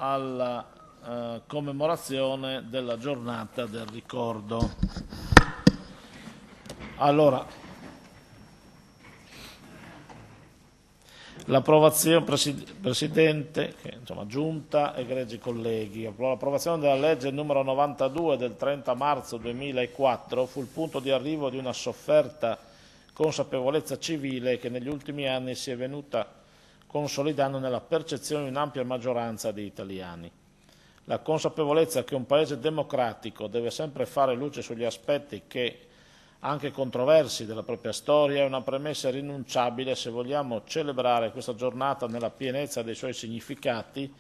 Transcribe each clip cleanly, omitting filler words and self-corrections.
alla commemorazione della giornata del ricordo. Allora, l'approvazione, Presidente, Giunta, egregi colleghi, l'approvazione della legge numero 92 del 30 marzo 2004 fu il punto di arrivo di una sofferta consapevolezza civile che negli ultimi anni si è venuta consolidando nella percezione di un'ampia maggioranza di italiani. La consapevolezza che un Paese democratico deve sempre fare luce sugli aspetti che, anche controversi, della propria storia è una premessa irrinunciabile se vogliamo celebrare questa giornata nella pienezza dei suoi significati,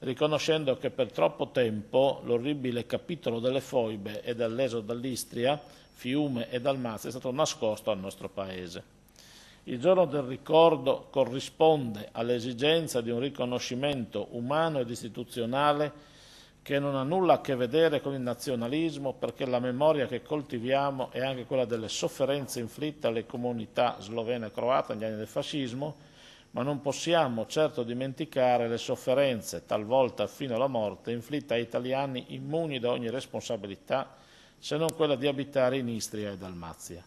riconoscendo che per troppo tempo l'orribile capitolo delle foibe e dell'esodo dall'Istria, Fiume e Dalmazia è stato nascosto al nostro Paese. Il giorno del ricordo corrisponde all'esigenza di un riconoscimento umano ed istituzionale che non ha nulla a che vedere con il nazionalismo, perché la memoria che coltiviamo è anche quella delle sofferenze inflitte alle comunità slovene e croate negli anni del fascismo, ma non possiamo certo dimenticare le sofferenze, talvolta fino alla morte, inflitte ai italiani immuni da ogni responsabilità, se non quella di abitare in Istria e Dalmazia.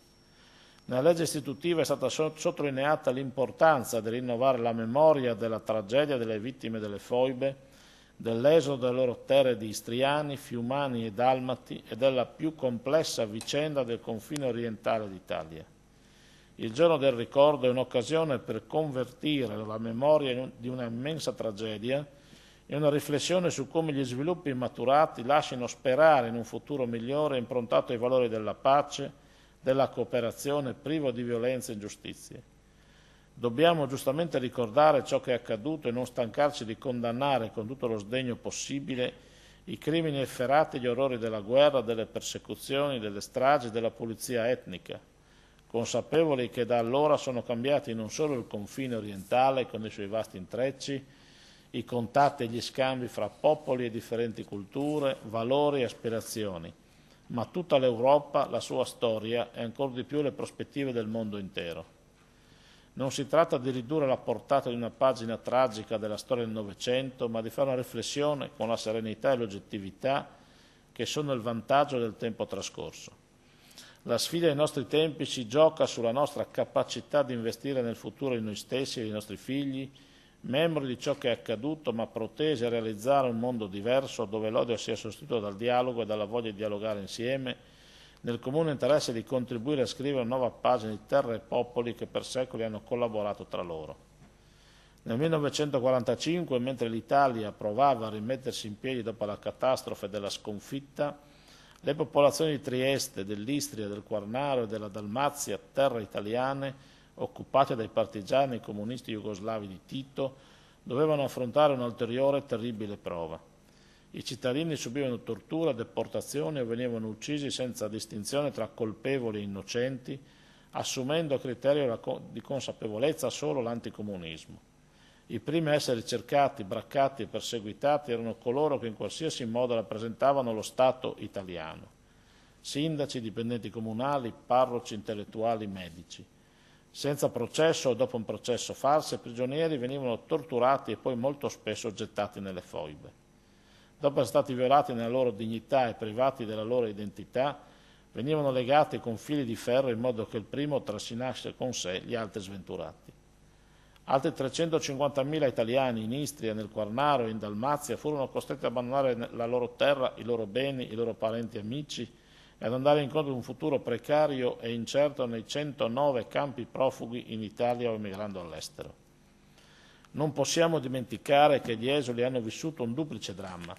Nella legge istitutiva è stata sottolineata l'importanza di rinnovare la memoria della tragedia delle vittime delle foibe, dell'esodo dalle loro terre di istriani, fiumani e dalmati e della più complessa vicenda del confine orientale d'Italia. Il giorno del ricordo è un'occasione per convertire la memoria di una immensa tragedia in una riflessione su come gli sviluppi maturati lasciano sperare in un futuro migliore improntato ai valori della pace, della cooperazione, privo di violenze e ingiustizie. Dobbiamo giustamente ricordare ciò che è accaduto e non stancarci di condannare con tutto lo sdegno possibile i crimini efferati e gli orrori della guerra, delle persecuzioni, delle stragi, della pulizia etnica, consapevoli che da allora sono cambiati non solo il confine orientale con i suoi vasti intrecci, i contatti e gli scambi fra popoli e differenti culture, valori e aspirazioni, ma tutta l'Europa, la sua storia e ancor di più le prospettive del mondo intero. Non si tratta di ridurre la portata di una pagina tragica della storia del Novecento, ma di fare una riflessione con la serenità e l'oggettività che sono il vantaggio del tempo trascorso. La sfida dei nostri tempi si gioca sulla nostra capacità di investire nel futuro di noi stessi e dei nostri figli, membri di ciò che è accaduto, ma protesi a realizzare un mondo diverso dove l'odio sia sostituito dal dialogo e dalla voglia di dialogare insieme, nel comune interesse di contribuire a scrivere una nuova pagina di terre e popoli che per secoli hanno collaborato tra loro. Nel 1945, mentre l'Italia provava a rimettersi in piedi dopo la catastrofe della sconfitta, le popolazioni di Trieste, dell'Istria, del Quarnaro e della Dalmazia, terre italiane, occupate dai partigiani comunisti jugoslavi di Tito, dovevano affrontare un'ulteriore terribile prova. I cittadini subivano tortura, deportazioni o venivano uccisi senza distinzione tra colpevoli e innocenti, assumendo a criterio di consapevolezza solo l'anticomunismo. I primi a essere cercati, braccati e perseguitati erano coloro che in qualsiasi modo rappresentavano lo Stato italiano: sindaci, dipendenti comunali, parroci, intellettuali, medici. Senza processo o dopo un processo farsa, i prigionieri venivano torturati e poi molto spesso gettati nelle foibe. Dopo essere stati violati nella loro dignità e privati della loro identità, venivano legati con fili di ferro in modo che il primo trascinasse con sé gli altri sventurati. Altri 350.000 italiani in Istria, nel Quarnaro e in Dalmazia furono costretti ad abbandonare la loro terra, i loro beni, i loro parenti e amici e ad andare incontro ad un futuro precario e incerto nei 109 campi profughi in Italia o emigrando all'estero. Non possiamo dimenticare che gli esuli hanno vissuto un duplice dramma: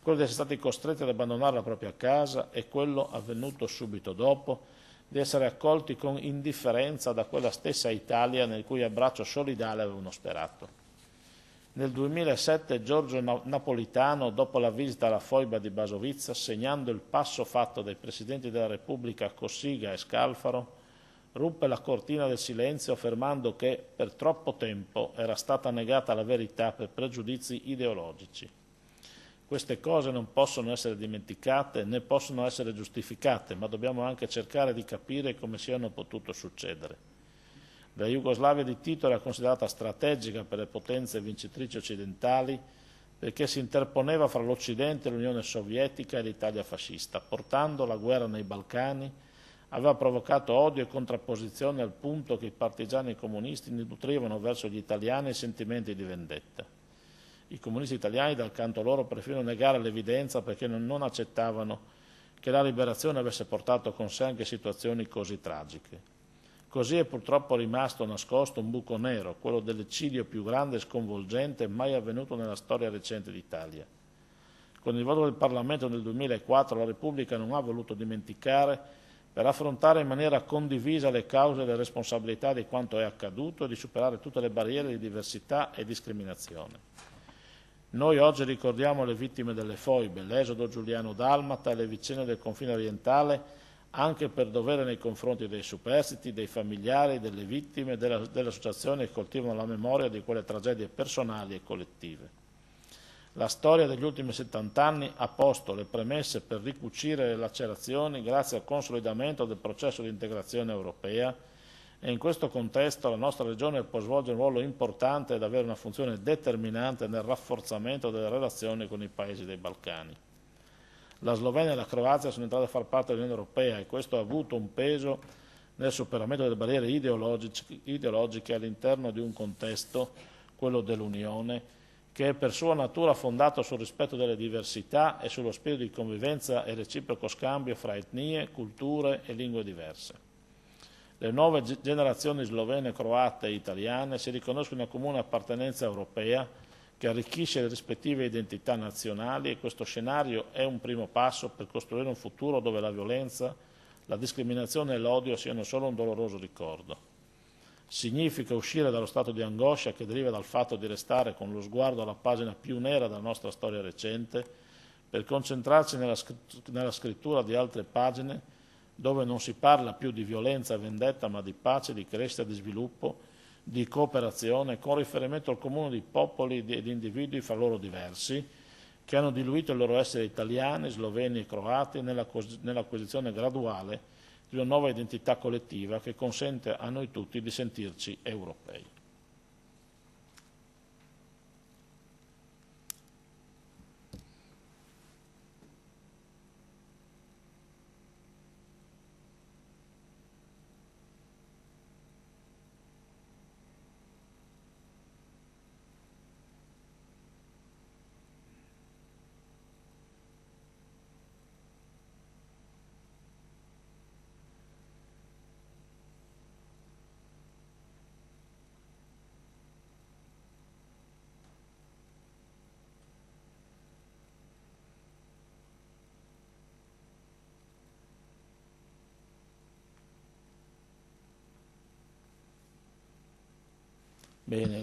quello di essere stati costretti ad abbandonare la propria casa e quello avvenuto subito dopo di essere accolti con indifferenza da quella stessa Italia nel cui abbraccio solidale avevano sperato. Nel 2007 Giorgio Napolitano, dopo la visita alla foiba di Basovizza, segnando il passo fatto dai Presidenti della Repubblica Cossiga e Scalfaro, ruppe la cortina del silenzio affermando che per troppo tempo era stata negata la verità per pregiudizi ideologici. Queste cose non possono essere dimenticate né possono essere giustificate, ma dobbiamo anche cercare di capire come siano potuto succedere. La Jugoslavia di Tito era considerata strategica per le potenze vincitrici occidentali, perché si interponeva fra l'Occidente, l'Unione Sovietica e l'Italia fascista, portando la guerra nei Balcani, aveva provocato odio e contrapposizione al punto che i partigiani comunisti nutrivano verso gli italiani sentimenti di vendetta. I comunisti italiani, dal canto loro, preferirono negare l'evidenza perché non accettavano che la liberazione avesse portato con sé anche situazioni così tragiche. Così è purtroppo rimasto nascosto un buco nero, quello dell'eccidio più grande e sconvolgente mai avvenuto nella storia recente d'Italia. Con il voto del Parlamento nel 2004 la Repubblica non ha voluto dimenticare per affrontare in maniera condivisa le cause e le responsabilità di quanto è accaduto e di superare tutte le barriere di diversità e discriminazione. Noi oggi ricordiamo le vittime delle foibe, l'esodo giuliano-dalmata e le vicende del confine orientale anche per dovere nei confronti dei superstiti, dei familiari, delle vittime e delle associazioni che coltivano la memoria di quelle tragedie personali e collettive. La storia degli ultimi 70 anni ha posto le premesse per ricucire le lacerazioni grazie al consolidamento del processo di integrazione europea e in questo contesto la nostra regione può svolgere un ruolo importante ed avere una funzione determinante nel rafforzamento delle relazioni con i paesi dei Balcani. La Slovenia e la Croazia sono entrate a far parte dell'Unione Europea e questo ha avuto un peso nel superamento delle barriere ideologiche all'interno di un contesto, quello dell'Unione, che è per sua natura fondato sul rispetto delle diversità e sullo spirito di convivenza e reciproco scambio fra etnie, culture e lingue diverse. Le nuove generazioni slovene, croate e italiane si riconoscono in una comune appartenenza europea che arricchisce le rispettive identità nazionali e questo scenario è un primo passo per costruire un futuro dove la violenza, la discriminazione e l'odio siano solo un doloroso ricordo. Significa uscire dallo stato di angoscia che deriva dal fatto di restare con lo sguardo alla pagina più nera della nostra storia recente per concentrarci nella scrittura di altre pagine dove non si parla più di violenza e vendetta ma di pace, di crescita e di sviluppo, di cooperazione con riferimento al comune di popoli e di individui fra loro diversi che hanno diluito il loro essere italiani, sloveni e croati nell'acquisizione graduale di una nuova identità collettiva che consente a noi tutti di sentirci europei. Bene.